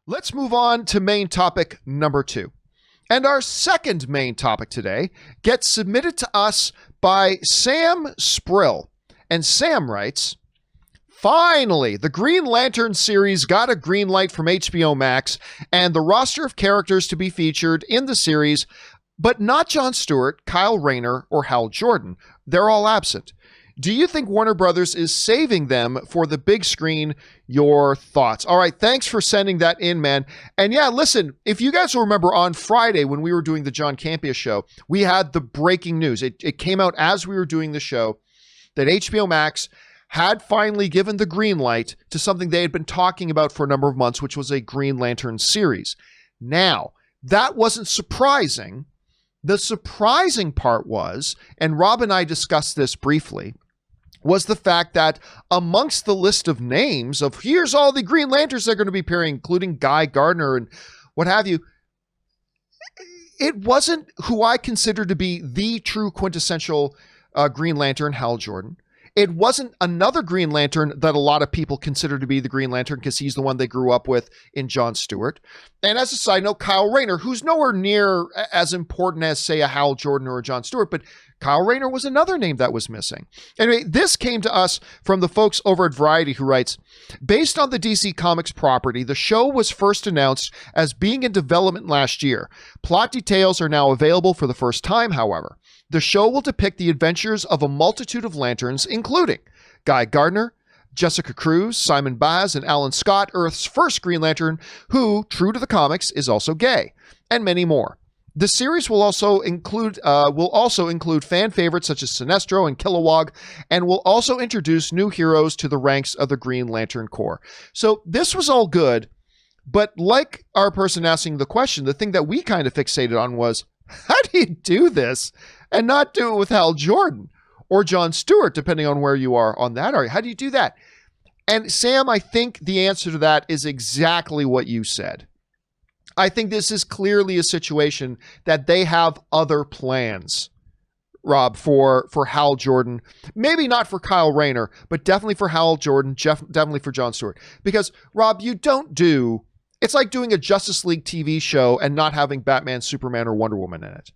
Let's move on to main topic number 2. And our second main topic today gets submitted to us by Sam Spril. And Sam writes, finally, the Green Lantern series got a green light from HBO Max and the roster of characters to be featured in the series, but not John Stewart, Kyle Raynor, or Hal Jordan. They're all absent. Do you think Warner Brothers is saving them for the big screen? Your thoughts. All right, thanks for sending that in, man. And yeah, listen, if you guys will remember on Friday when we were doing the John Campea Show, we had the breaking news. It came out as we were doing the show that HBO Max had finally given the green light to something they had been talking about for a number of months, which was a Green Lantern series. Now, that wasn't surprising. The surprising part was, and Rob and I discussed this briefly, was the fact that amongst the list of names of here's all the Green Lanterns that are going to be appearing, including Guy Gardner and what have you, it wasn't who I consider to be the true quintessential Green Lantern, Hal Jordan. It wasn't another Green Lantern that a lot of people consider to be the Green Lantern because he's the one they grew up with in John Stewart. And as a side note, Kyle Raynor, who's nowhere near as important as, say, a Hal Jordan or a John Stewart, but Kyle Raynor was another name that was missing. Anyway, this came to us from the folks over at Variety who writes, based on the DC Comics property, the show was first announced as being in development last year. Plot details are now available for the first time, however. The show will depict the adventures of a multitude of lanterns, including Guy Gardner, Jessica Cruz, Simon Baz, and Alan Scott, Earth's first Green Lantern, who, true to the comics, is also gay, and many more. The series will also include fan favorites such as Sinestro and Kilowog, and will also introduce new heroes to the ranks of the Green Lantern Corps. So this was all good, but like our person asking the question, the thing that we kind of fixated on was, how do you do this and not do it with Hal Jordan or John Stewart, depending on where you are on that? How do you do that? And Sam, I think the answer to that is exactly what you said. I think this is clearly a situation that they have other plans, Rob, for Hal Jordan. Maybe not for Kyle Raynor, but definitely for Hal Jordan, definitely for John Stewart. Because, Rob, it's like doing a Justice League TV show and not having Batman, Superman, or Wonder Woman in it.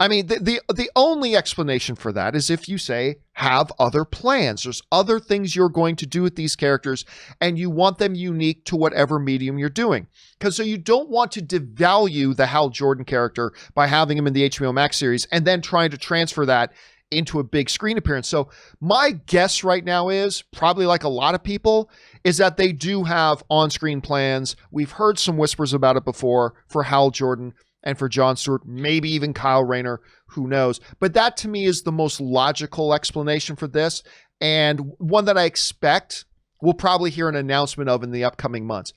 I mean, the only explanation for that is if you say, have other plans. There's other things you're going to do with these characters, and you want them unique to whatever medium you're doing. So you don't want to devalue the Hal Jordan character by having him in the HBO Max series and then trying to transfer that into a big screen appearance. So my guess right now is, probably like a lot of people, is that they do have on-screen plans. We've heard some whispers about it before for Hal Jordan and for John Stewart, maybe even Kyle Raynor, who knows. But that to me is the most logical explanation for this, and one that I expect we'll probably hear an announcement of in the upcoming months.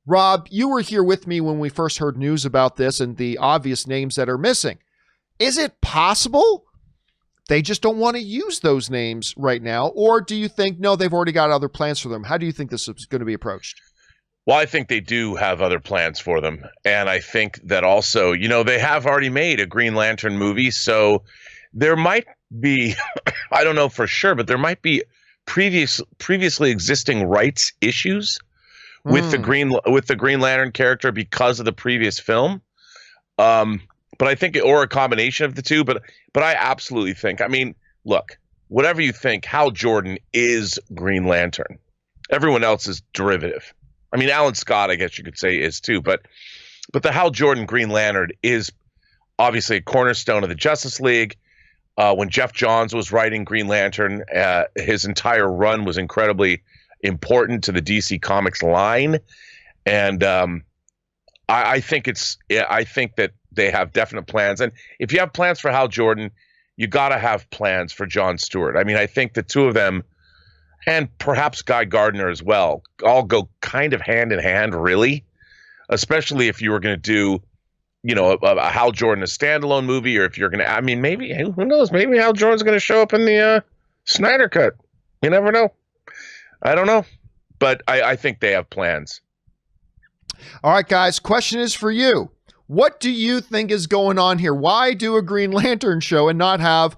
Rob, you were here with me when we first heard news about this and the obvious names that are missing. Is it possible they just don't want to use those names right now? Or do you think, no, they've already got other plans for them? How do you think this is going to be approached? Well, I think they do have other plans for them. And I think that also, they have already made a Green Lantern movie. So there might be, I don't know for sure, but there might be previously existing rights issues with the Green Lantern character because of the previous film. But I think, or a combination of the two, but I absolutely think, look, whatever you think, Hal Jordan is Green Lantern. Everyone else is derivative. Alan Scott, I guess you could say, is too, but the Hal Jordan Green Lantern is obviously a cornerstone of the Justice League. When Jeff Johns was writing Green Lantern, his entire run was incredibly important to the DC Comics line, and I think that they have definite plans. And if you have plans for Hal Jordan, you got to have plans for John Stewart. I think the two of them, and perhaps Guy Gardner as well, all go kind of hand in hand, really, especially if you were going to do, a Hal Jordan, a standalone movie, or if you're going to, maybe, who knows, maybe Hal Jordan's going to show up in the Snyder Cut. You never know. I don't know, but I think they have plans. All right, guys, question is for you. What do you think is going on here? Why do a Green Lantern show and not have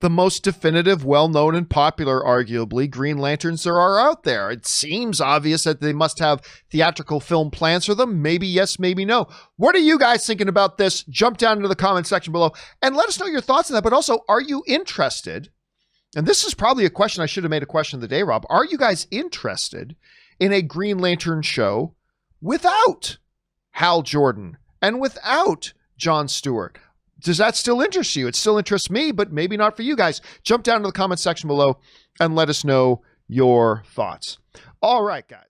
the most definitive, well-known, and popular, arguably, Green Lanterns there are out there. It seems obvious that they must have theatrical film plans for them. Maybe yes, maybe no. What are you guys thinking about this? Jump down into the comment section below and let us know your thoughts on that. But also, are you interested? And this is probably a question I should have made a question of the day, Rob. Are you guys interested in a Green Lantern show without Hal Jordan and without John Stewart? Does that still interest you? It still interests me, but maybe not for you guys. Jump down to the comment section below and let us know your thoughts. All right, guys.